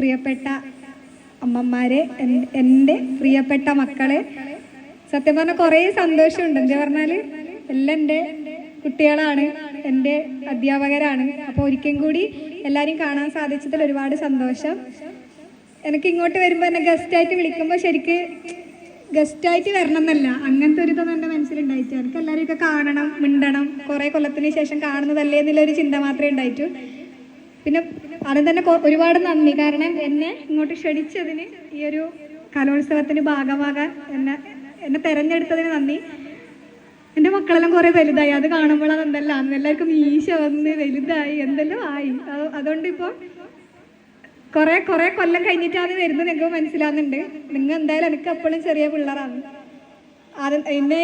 പ്രിയപ്പെട്ട അമ്മമാരെ, എൻ്റെ പ്രിയപ്പെട്ട മക്കളെ, സത്യം പറഞ്ഞാൽ കുറേ സന്തോഷമുണ്ട്. എന്താ പറഞ്ഞാൽ എല്ലാം എൻ്റെ കുട്ടികളാണ്, എൻ്റെ അധ്യാപകരാണ്. അപ്പോൾ ഒരിക്കലും കൂടി എല്ലാവരെയും കാണാൻ സാധിച്ചതിൽ ഒരുപാട് സന്തോഷം. എനിക്ക് ഇങ്ങോട്ട് വരുമ്പോൾ എന്നെ ഗസ്റ്റായിട്ട് വിളിക്കുമ്പോൾ ശരിക്ക് ഗസ്റ്റായിട്ട് വരണം എന്നല്ല, അങ്ങനത്തെ ഒരു ഇതൊന്നും എൻ്റെ മനസ്സിലുണ്ടായിട്ട് എനിക്ക് എല്ലാവരെയൊക്കെ കാണണം, മിണ്ടണം, കുറേ കൊല്ലത്തിന് ശേഷം കാണുന്നതല്ലേ എന്നുള്ളൊരു ചിന്ത മാത്രമേ ഉണ്ടായിട്ടു. പിന്നെ അതിന് തന്നെ ഒരുപാട് നന്ദി, കാരണം എന്നെ ഇങ്ങോട്ട് ക്ഷണിച്ചതിന്, ഈ ഒരു കലോത്സവത്തിന് ഭാഗമാകാൻ എന്നെ തിരഞ്ഞെടുത്തതിന് നന്ദി. എൻ്റെ മക്കളെല്ലാം കുറേ വലുതായി, അത് കാണുമ്പോഴാണ് എന്തെല്ലാം എല്ലാവർക്കും മീശ വന്ന് വലുതായി എന്തെല്ലാം ആയി. അതുകൊണ്ട് ഇപ്പോൾ കുറേ കൊല്ലം കഴിഞ്ഞിട്ടാണ് വരുന്നത്, നിങ്ങൾക്ക് മനസ്സിലാകുന്നുണ്ട്. നിങ്ങൾ എന്തായാലും എനിക്ക് എപ്പോഴും ചെറിയ പിള്ളേരാണ്. എന്നെ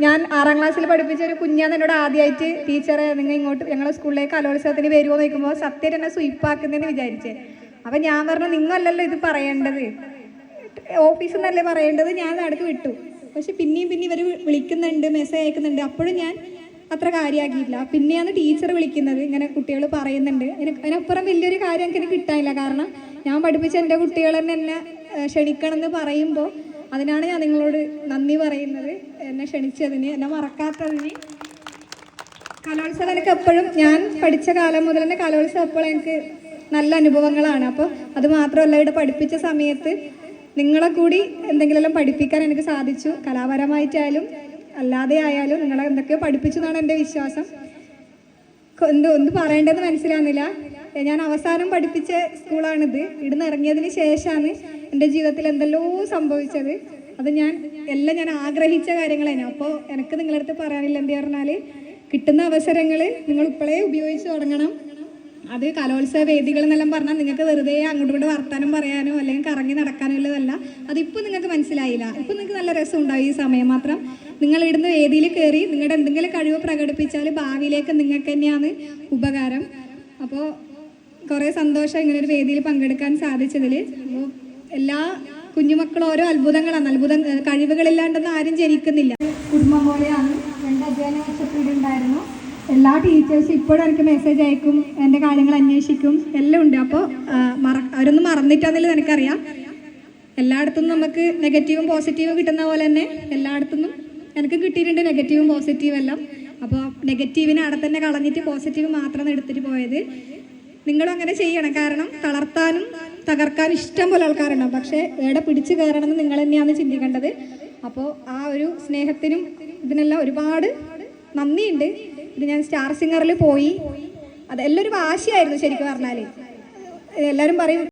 ഞാൻ 6ാം ക്ലാസ്സിൽ പഠിപ്പിച്ച ഒരു കുഞ്ഞാന്ന് എന്നോട് ആദ്യമായിട്ട് ടീച്ചറെ നിങ്ങൾ ഇങ്ങോട്ട് ഞങ്ങളുടെ സ്കൂളിലേക്ക് കലോത്സവത്തിന് വരുമോ എന്ന് ചോദിക്കുമ്പോൾ സത്യം എന്നെ സ്വീപ്പാക്കുന്നതെന്ന് വിചാരിച്ചേ. അപ്പം ഞാൻ പറഞ്ഞു, നിങ്ങളല്ലല്ലോ ഇത് പറയേണ്ടത്, ഓഫീസിൽ നിന്നല്ലേ പറയേണ്ടത്, ഞാൻ അടുത്ത് വിട്ടു. പക്ഷെ പിന്നെയും ഇവർ വിളിക്കുന്നുണ്ട്, മെസ്സേജ് അയക്കുന്നുണ്ട്, അപ്പോഴും ഞാൻ അത്ര കാര്യമാക്കിയില്ല. പിന്നെയാണ് ടീച്ചർ വിളിക്കുന്നത്, ഇങ്ങനെ കുട്ടികൾ പറയുന്നുണ്ട്. അതിനപ്പുറം വലിയൊരു കാര്യം എനിക്ക് കിട്ടാനില്ല, കാരണം ഞാൻ പഠിപ്പിച്ച എൻ്റെ കുട്ടികൾ തന്നെ എന്നെ ക്ഷണിക്കണമെന്ന് പറയുമ്പോൾ അതിനാണ് ഞാൻ നിങ്ങളോട് നന്ദി പറയുന്നത്, എന്നെ ക്ഷണിച്ചതിന്, എന്നെ മറക്കാത്തതിന്. കലോത്സവം എനിക്ക് എപ്പോഴും, ഞാൻ പഠിച്ച കാലം മുതൽ തന്നെ കലോത്സവം എപ്പോഴും എനിക്ക് നല്ല അനുഭവങ്ങളാണ്. അപ്പോൾ അത് മാത്രമല്ല, ഇവിടെ പഠിപ്പിച്ച സമയത്ത് നിങ്ങളെ കൂടി എന്തെങ്കിലും പഠിപ്പിക്കാൻ എനിക്ക് സാധിച്ചു. കലാപരമായിട്ടായാലും അല്ലാതെ ആയാലും നിങ്ങളെ എന്തൊക്കെയോ പഠിപ്പിച്ചു എന്നാണ് എൻ്റെ വിശ്വാസം. എന്ത് പറയേണ്ടതെന്ന് മനസ്സിലാവുന്നില്ല. ഞാൻ അവസാനം പഠിപ്പിച്ച സ്കൂളാണിത്. ഇവിടുന്ന് ഇറങ്ങിയതിന് ശേഷമാണ് എൻ്റെ ജീവിതത്തിൽ എന്തെല്ലോ സംഭവിച്ചത്. അത് എല്ലാം ഞാൻ ആഗ്രഹിച്ച കാര്യങ്ങളാണ്. അപ്പോൾ എനിക്ക് നിങ്ങളുടെ അടുത്ത് പറയാനില്ല, എന്ത് പറഞ്ഞാൽ കിട്ടുന്ന അവസരങ്ങൾ നിങ്ങൾ ഇപ്പോഴേ ഉപയോഗിച്ച് തുടങ്ങണം. അത് കലോത്സവ വേദികൾ എന്നെല്ലാം പറഞ്ഞാൽ നിങ്ങൾക്ക് വെറുതെ അങ്ങോട്ടും ഇങ്ങോട്ട് വർത്താനം പറയാനോ അല്ലെങ്കിൽ കറങ്ങി നടക്കാനോ ഉള്ളതല്ല. അതിപ്പോൾ നിങ്ങൾക്ക് മനസ്സിലായില്ല. ഇപ്പം നിങ്ങൾക്ക് നല്ല രസം ഉണ്ടാവും. ഈ സമയം മാത്രം നിങ്ങൾ ഇടുന്ന വേദിയിൽ കയറി നിങ്ങളുടെ എന്തെങ്കിലും കഴിവ് പ്രകടിപ്പിച്ചാൽ ഭാവിയിലേക്ക് നിങ്ങൾക്ക് തന്നെയാണ് ഉപകാരം. അപ്പോൾ കുറേ സന്തോഷം ഇങ്ങനൊരു വേദിയിൽ പങ്കെടുക്കാൻ സാധിച്ചതിൽ. അപ്പോൾ എല്ലാ കുഞ്ഞുമക്കളും ഓരോ അത്ഭുതം കഴിവുകളില്ലാണ്ടെന്ന് ആരും ജനിക്കുന്നില്ല. കുടുംബം പോലെയാണ്. 2 അധ്യയന വർഷത്തിൽ ഉണ്ടായിരുന്നു. എല്ലാ ടീച്ചേഴ്സും ഇപ്പോഴും എനിക്ക് മെസ്സേജ് അയക്കും, എൻ്റെ കാര്യങ്ങൾ അന്വേഷിക്കും, എല്ലാം ഉണ്ട്. അപ്പോൾ അവരൊന്നും മറന്നിട്ടാണെന്നുള്ളത് എനിക്കറിയാം. എല്ലായിടത്തും നമുക്ക് നെഗറ്റീവും പോസിറ്റീവും കിട്ടുന്ന പോലെ തന്നെ എല്ലായിടത്തുനിന്നും എനിക്ക് കിട്ടിയിട്ടുണ്ട് നെഗറ്റീവും പോസിറ്റീവും എല്ലാം. അപ്പോൾ നെഗറ്റീവിനെ അവിടെ തന്നെ കളഞ്ഞിട്ട് പോസിറ്റീവ് മാത്രമാണ് എടുത്തിട്ട് പോയത്. നിങ്ങളും അങ്ങനെ ചെയ്യണം, കാരണം തളർത്താനും തകർക്കാനും ഇഷ്ടം പോലെ ആൾക്കാരുണ്ടാവും. പക്ഷേ എവിടെ പിടിച്ചു കയറണമെന്ന് നിങ്ങൾ തന്നെയാണ് ചിന്തിക്കേണ്ടത്. അപ്പോൾ ആ ഒരു സ്നേഹത്തിനും ഇതിനെല്ലാം ഒരുപാട് നന്ദിയുണ്ട്. ഇത് ഞാൻ സ്റ്റാർ സിംഗറിൽ പോയി, അതെല്ലാം ഒരു വാശിയായിരുന്നു ശരിക്കും പറഞ്ഞാൽ. എല്ലാവരും പറയും